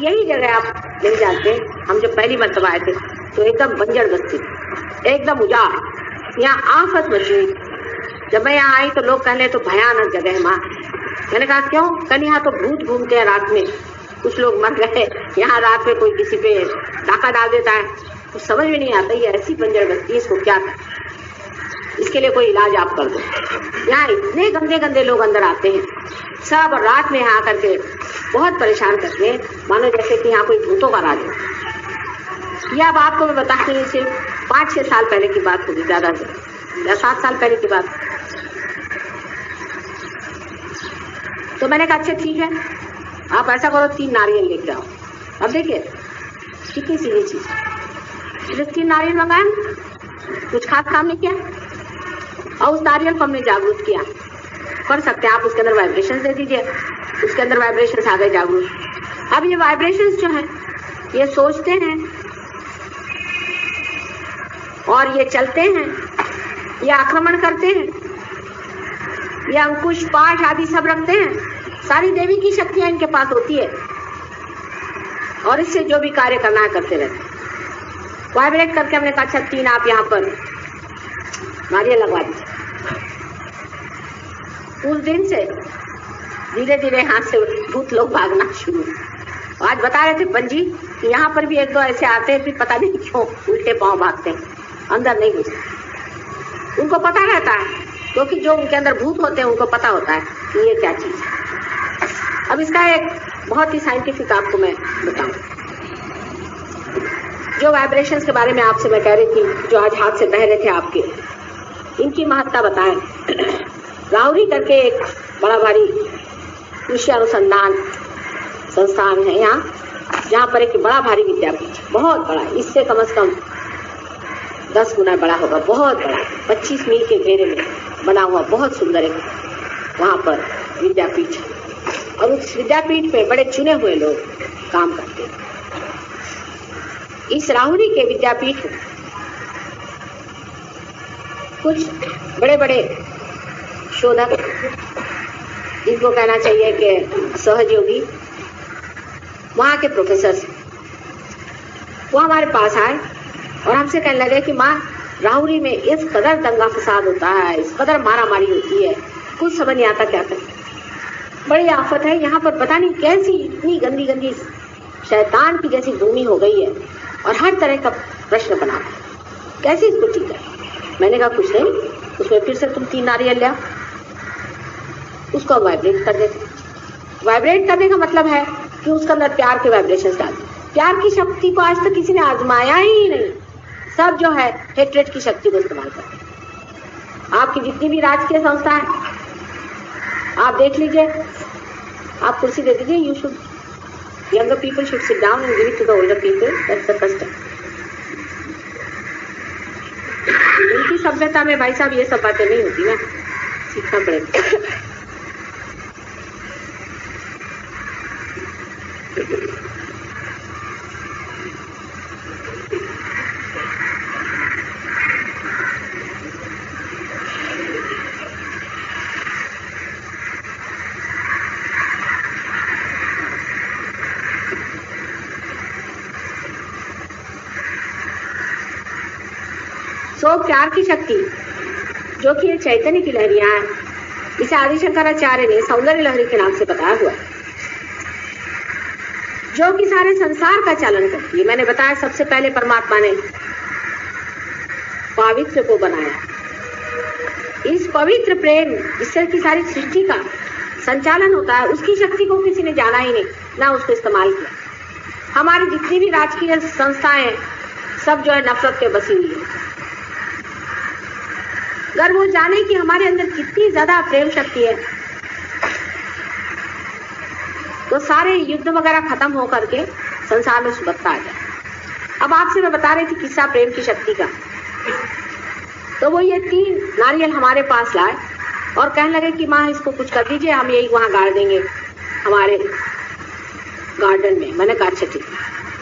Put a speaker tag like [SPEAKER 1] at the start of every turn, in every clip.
[SPEAKER 1] यही जगह आप नहीं जानते, हम जब पहली मरतबा आए थे तो एकदम बंजर बस्ती, एकदम उजाड़, यहाँ आफत मची हुई। जब मैं यहाँ आई तो लोग कहने तो भयानक जगह है माँ। मैंने कहा क्यों? कल यहाँ तो भूत घूमते हैं रात में, कुछ लोग मर गए, यहाँ रात में कोई किसी पे डाका डाल देता है। तो समझ में नहीं आता ये ऐसी बंजर बस्ती, इसको क्या करें, इसके लिए कोई इलाज आप कर दो। यहाँ इतने गंदे गंदे लोग अंदर आते हैं सब, और रात में यहाँ आकर के बहुत परेशान करते हैं, मानो जैसे कि यहाँ कोई भूतों का राज हो। यह अब आपको मैं बता रही हूँ, सिर्फ 5-6 साल पहले की बात होगी, ज्यादा से या 7 साल पहले की बात। तो मैंने कहा अच्छा ठीक है, आप ऐसा करो 3 नारियल लेके आओ। अब देखिए कितनी सीधी चीज, 3 नारियल मंगाए, कुछ खास काम नहीं किया, और उस नारियल को हमने जागरूक किया। कर सकते हैं आप उसके अंदर वाइब्रेशन दे दीजिए, उसके अंदर वाइब्रेशन आ गए जागरूक। अब ये वाइब्रेशन जो है ये सोचते हैं और ये चलते हैं, ये आक्रमण करते हैं, ये अंकुश पाठ आदि सब रखते हैं, सारी देवी की शक्तियां इनके पास होती है, और इससे जो भी कार्य करना है करते रहते हैं। वाइब्रेट करके हमने कहा अच्छा 3 आप यहाँ पर नारियल लगवा दीजिए। उस दिन से धीरे धीरे यहाँ से भूत लोग भागना शुरू। आज बता रहे थे पंजी कि यहाँ पर भी 1-2 ऐसे आते हैं, फिर पता नहीं क्यों उल्टे पांव भागते हैं, अंदर नहीं घुसते। उनको पता रहता है, क्योंकि जो उनके अंदर भूत होते हैं उनको पता होता है कि ये क्या चीज है। अब इसका एक बहुत ही साइंटिफिक आपको मैं बताऊं, जो वाइब्रेशंस के बारे में आपसे मैं कह रही थी, जो आज हाथ से बह रहे थे आपके, इनकी महत्ता बताएं। राहुरी करके एक बड़ा भारी कृषि अनुसंधान संस्थान है यहाँ, जहाँ पर एक बड़ा भारी विद्यापीठ, बहुत बड़ा, इससे कम से कम 10 गुना बड़ा होगा, बहुत बड़ा, 25 मील के घेरे में बना हुआ बहुत सुंदर एक वहाँ पर विद्यापीठ। और उस विद्यापीठ में बड़े चुने हुए लोग काम करते हैं। इस राहुरी के विद्यापीठ में कुछ बड़े बड़े शोधक, जिनको कहना चाहिए कि सहयोगी, वहाँ के प्रोफेसर, वो हमारे पास आए और हमसे कहने लगे कि माँ राहुरी में इस कदर दंगा फसाद होता है, इस कदर मारा मारी होती है, कुछ समझ नहीं आता क्या करें, बड़ी आफत है यहाँ पर, पता नहीं कैसी इतनी गंदी गंदी शैतान की जैसी भूमि हो गई है, और हर तरह का प्रश्न बना है, कैसे इसको ठीक है। मैंने कहा कुछ नहीं, उसमें फिर से तुम 3 नारियल लिया, उसको वाइब्रेट कर देते। वाइब्रेट करने का मतलब है कि उसके अंदर प्यार के वाइब्रेशंस डाल दो। प्यार की शक्ति को आज तक किसी ने आजमाया ही नहीं, सब जो है हेट्रेट की शक्ति को इस्तेमाल करते हैं। आपकी जितनी भी राजकीय संस्था है आप देख लीजिए, आप कुर्सी दे दीजिए, you should, younger people should sit down and give it to the older people, that's the custom. उनकी सभ्यता में भाई साहब ये सब बातें नहीं होती ना, सीखना पड़ेगा। सो प्यार की शक्ति जो कि चैतन्य की लहरियां हैं, इसे आदि शंकराचार्य ने सौंदर्य लहरी के नाम से बताया हुआ है, जो कि सारे संसार का चालन करती है। मैंने बताया सबसे पहले परमात्मा ने पवित्र को बनाया, इस पवित्र प्रेम ईश्वर की सारी सृष्टि का संचालन होता है, उसकी शक्ति को किसी ने जाना ही नहीं, ना उसको इस्तेमाल किया। हमारी जितनी भी राजकीय संस्थाएं सब जो है नफरत के बसी हुई है। अगर वो जाने कि हमारे अंदर कितनी ज्यादा प्रेम शक्ति है, तो सारे युद्ध वगैरह खत्म हो करके संसार में सुबत्ता आ जाए। अब आपसे मैं बता रही थी किस्सा प्रेम की शक्ति का, तो वो ये 3 नारियल हमारे पास लाए और कहने लगे कि माँ इसको कुछ कर दीजिए, हम यही वहां गाड़ देंगे हमारे गार्डन में। मैंने कहा अच्छा ठीक,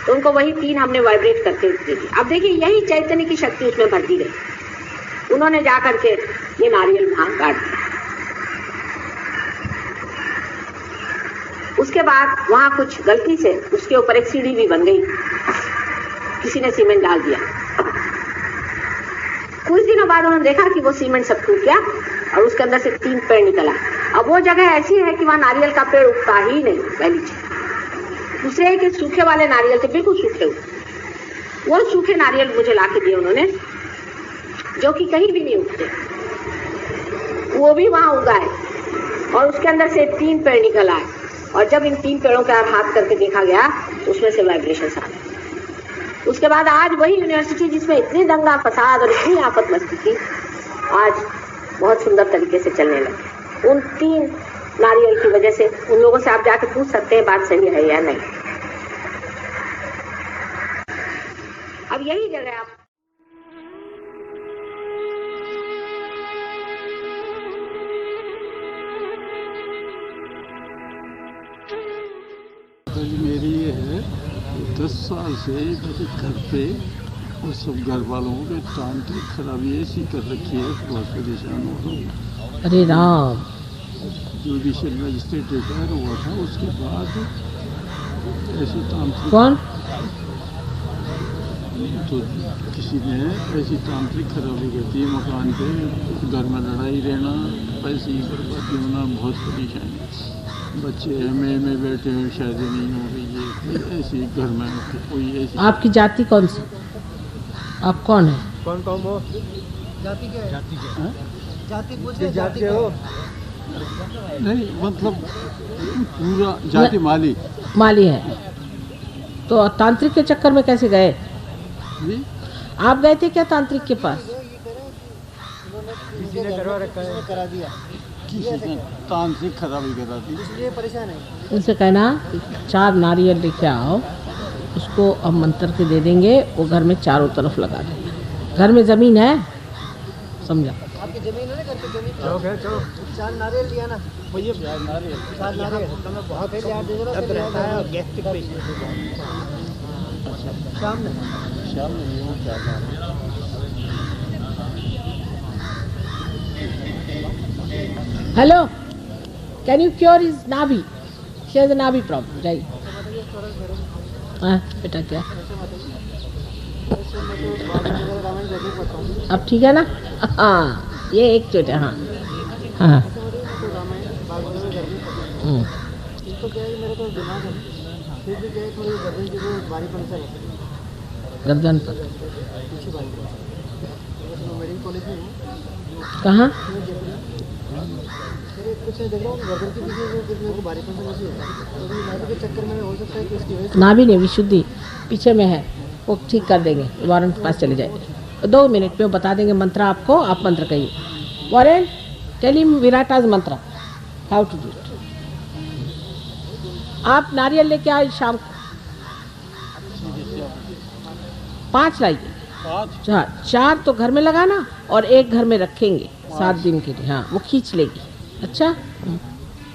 [SPEAKER 1] तो उनको वही 3 हमने वाइब्रेट करके दे दी। अब देखिए यही चैतन्य की शक्ति उसमें भरती रही, उन्होंने जा करके ये नारियल वहां काट दिया। उसके बाद वहां कुछ गलती से उसके ऊपर एक सीढ़ी भी बन गई, किसी ने सीमेंट डाल दिया। कुछ दिनों बाद उन्होंने देखा कि वो सीमेंट सब टूट गया और उसके अंदर से 3 पेड़ निकला। अब वो जगह ऐसी है कि वहां नारियल का पेड़ उगता ही नहीं, पहली चीज। दूसरे है कि सूखे वाले नारियल थे, बिल्कुल सूखे हुए। वो सूखे नारियल मुझे ला के दिए उन्होंने, जो कि कहीं भी नहीं उगते, वो भी वहां उगा है और उसके अंदर से 3 पेड़ निकल आए। और जब इन 3 पेड़ों के हाथ करके देखा गया तो उसमें से वाइब्रेशन आ गए। उसके बाद आज वही यूनिवर्सिटी जिसमें इतनी दंगा फसाद और इतनी आफत मस्ती थी, आज बहुत सुंदर तरीके से चलने लगे। उन 3 नारियल की वजह से उन लोगों से आप जाके पूछ सकते हैं बात सही है या नहीं। अब यही जगह आप
[SPEAKER 2] मेरी ये है 10 साल से मेरे घर पे और सब घर वालों के तांत्रिक खराबी ऐसी कर रखी है, बहुत परेशान हो रहा हूँ।
[SPEAKER 3] अरे राम।
[SPEAKER 2] जुडिशियल मजिस्ट्रेट रिटायर हुआ था, उसके बाद ऐसी तांत्रिक
[SPEAKER 3] कौन?
[SPEAKER 2] तो किसी ने ऐसी तांत्रिक खराबी कर दी मकान पे, घर में लड़ाई रहना, पैसे की बर्बादी होना, बहुत परेशानी। बच्चे में बैठे हैं, शादी नहीं हो रही है, ऐसी घर में कोई ऐसी।
[SPEAKER 3] आपकी जाति कौन सी? आप कौन है?
[SPEAKER 4] कौन वो जाति क्या है? जाति पूछे, जाति हो?
[SPEAKER 2] नहीं मतलब पूरा जाति माली।
[SPEAKER 3] माली है। तो तांत्रिक के चक्कर में कैसे गए?
[SPEAKER 2] जी?
[SPEAKER 3] आप गए थे क्या तांत्रिक के पास?
[SPEAKER 4] किसी ने करवा रखा है, करा दिया।
[SPEAKER 2] किसी ने तांत्रिक खराबी करा दी,
[SPEAKER 4] इसलिए परेशान है।
[SPEAKER 3] उनसे कहना 4 नारियल लेके आओ, उसको अब मंत्र के दे देंगे, वो घर में चारों तरफ लगा देंगे। घर में ज़मीन है, समझा?
[SPEAKER 4] आपकी जमीन है ना, घर पे जमीन चौक है, चौक 4 नारियल लिया ना भैया, 4 नारियल बहुत है यार, दे दो रहता है गैस्ट्रिक पेशेंट। शाम में
[SPEAKER 3] hello, can you cure his नाभि? शी हैज अ नाभि प्रॉब्लम। जाइए। हाँ बेटा, क्या अब ठीक है ना? हाँ, ये एक चोट है। हाँ हाँ।
[SPEAKER 4] इसको क्या है, मेरे को दिमाग है, फिर भी क्या है, थोड़ी गर्दन की वो भारीपन सा रहता है
[SPEAKER 3] गर्दन पर।
[SPEAKER 4] पीछे भारी मेडिकल कॉलेज में हूँ।
[SPEAKER 3] कहाँ?
[SPEAKER 4] कुछ देख रहा हूँ गर्दन के पीछे जो मेरे को भारीपन सा नहीं होता है, तो नाभि के चक्कर में हो सकता है कि इसकी वजह से।
[SPEAKER 3] नाभि नहीं, विशुद्धि पीछे में है, वो ठीक कर देंगे। वारंट के पास चले जाइए, 2 मिनट में बता देंगे मंत्र आपको। आप मंत्र कहिए। वारंट, टेल हिम विराटाज मंत्र, हाउ टू डू इट। आप नारियल लेके आए शाम को, 5 लाइए। 4 तो घर में लगाना और 1 घर में रखेंगे 7 दिन के लिए। हाँ, वो खींच लेगी। अच्छा।